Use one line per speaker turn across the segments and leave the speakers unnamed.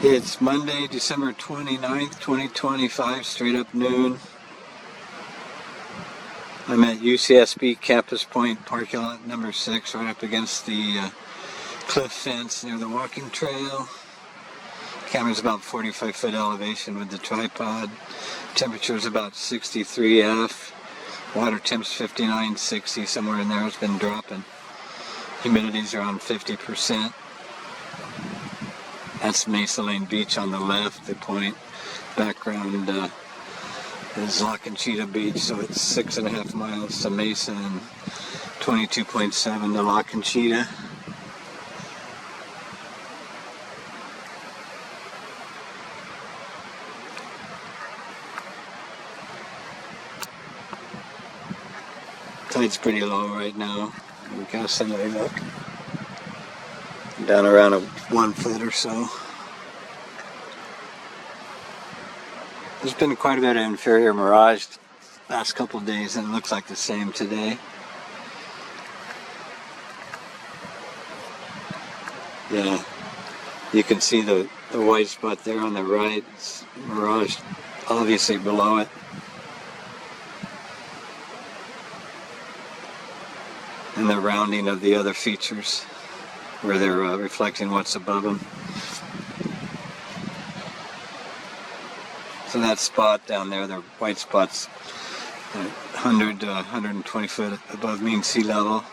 It's Monday, December 29th, 2025, straight up noon. I'm at UCSB Campus Point parking lot number 6, right up against the cliff fence near the walking trail. Camera's about 45-foot elevation with the tripod. Temperature is about 63 F. Water temp's 59, 60, somewhere in there. It's been dropping. Humidity's around 50%. That's Mesa Lane Beach on the left, the point. Background is La Conchita Beach, so it's 6.5 miles to Mesa and 22.7 to La Conchita. Tide's pretty low right now. We got somebody look. Down around 1 foot or so. There's been quite a bit of inferior mirage last couple of days, and it looks like the same today. Yeah, you can see the white spot there on the right. It's mirage obviously below it. And the rounding of the other features where they're reflecting what's above them. So that spot down there, the white spot's 100 to 120 foot above mean sea level.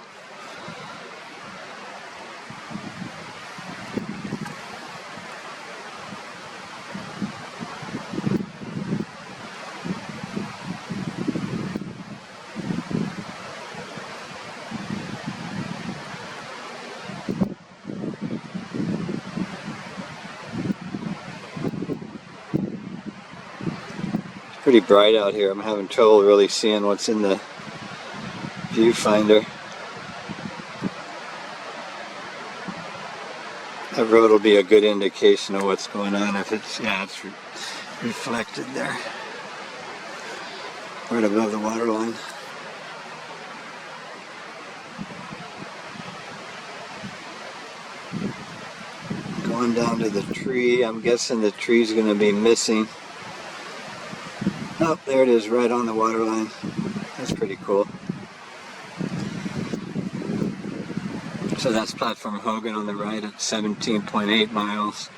Pretty bright out here. I'm having trouble really seeing what's in the viewfinder. That road will be a good indication of what's going on if it's, it's reflected there. Right above the water line. Going down to the tree. I'm guessing the tree's going to be missing. Oh, there it is, right on the water line. That's pretty cool. So that's platform Hogan on the right at 17.8 miles.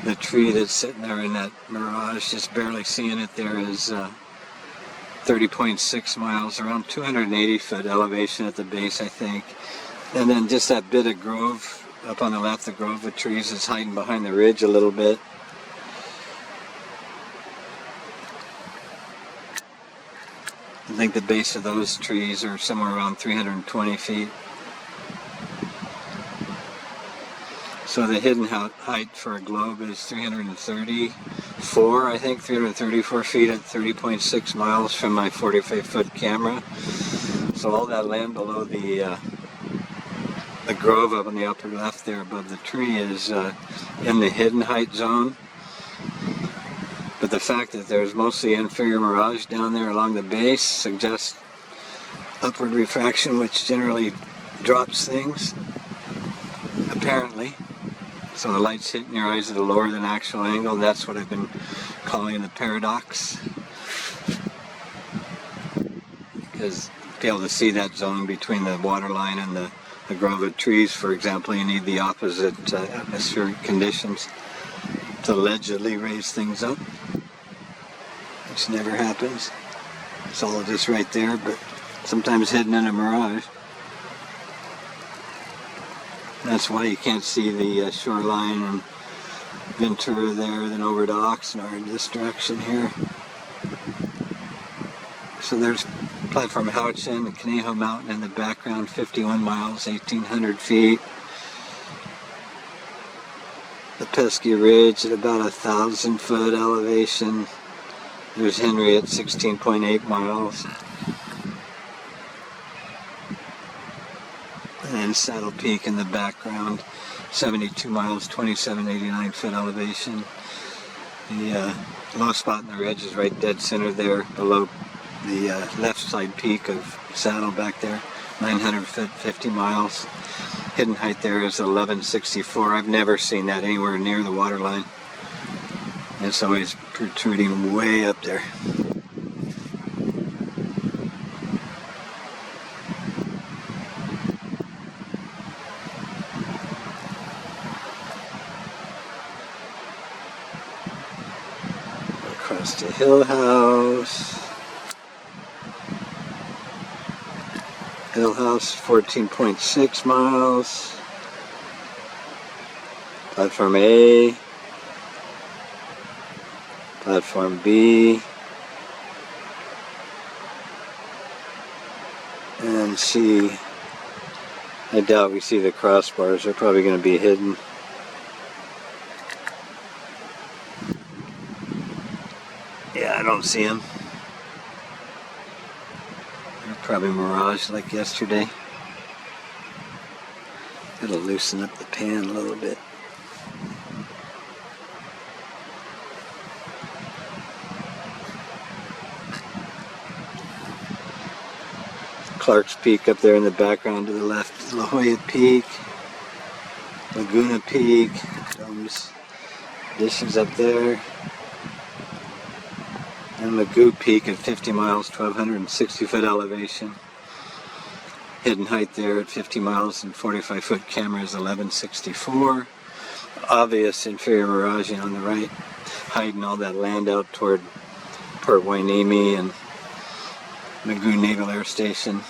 The tree that's sitting there in that mirage, just barely seeing it there, is 30.6 miles, around 280 foot elevation at the base, I think. And then just that bit of grove up on the left, the grove of trees is hiding behind the ridge a little bit. I think the base of those trees are somewhere around 320 feet. So the hidden height for a globe is 334, I think, 334 feet at 30.6 miles from my 45-foot camera. So all that land below the grove up on the upper left there above the tree is in the hidden height zone. But the fact that there's mostly inferior mirage down there along the base suggests upward refraction, which generally drops things, apparently. So the light's hitting your eyes at a lower than actual angle. That's what I've been calling the paradox. Because to be able to see that zone between the water line and the grove of trees, for example, you need the opposite atmospheric conditions to allegedly raise things up, which never happens. It's all just right there, but sometimes hidden in a mirage. That's why you can't see the shoreline and Ventura there, then over to Oxnard in this direction here. So there's platform Houchin, the Conejo Mountain in the background, 51 miles, 1,800 feet. The Pesky Ridge at about 1,000 foot elevation. There's Henry at 16.8 miles. And then Saddle Peak in the background, 72 miles, 2789 foot elevation. The low spot in the ridge is right dead center there below the left side peak of Saddle back there, 900 foot, 50 miles. Hidden height there is 1164. I've never seen that anywhere near the water line. It's always protruding way up there. Across the Hill House. Hill House, 14.6 miles. Platform A. Platform B. And C. I doubt we see the crossbars. They're probably going to be hidden. Yeah, I don't see them. They're probably mirage like yesterday. Gotta loosen up the pan a little bit. Clark's Peak up there in the background to the left. La Jolla Peak. Laguna Peak. Domes. Dishes up there. And Magoo Peak at 50 miles, 1,260 foot elevation. Hidden height there at 50 miles and 45 foot camera is 1164. Obvious inferior miraging on the right, hiding all that land out toward Port Hueneme and Magoo Naval Air Station.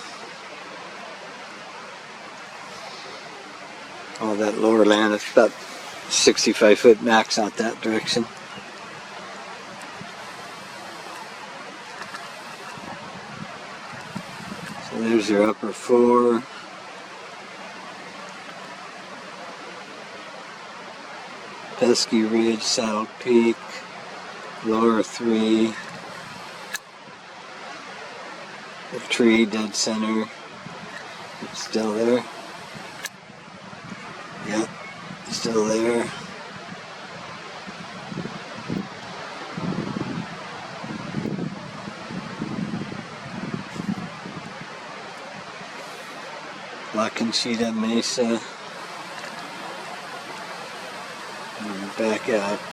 All that lower land, it's about 65 foot max out that direction. So there's your upper 4. Pesky Ridge, Saddle Peak, lower 3. The tree dead center. It's still there. Yep, still there. La Conchita Mesa. And back out.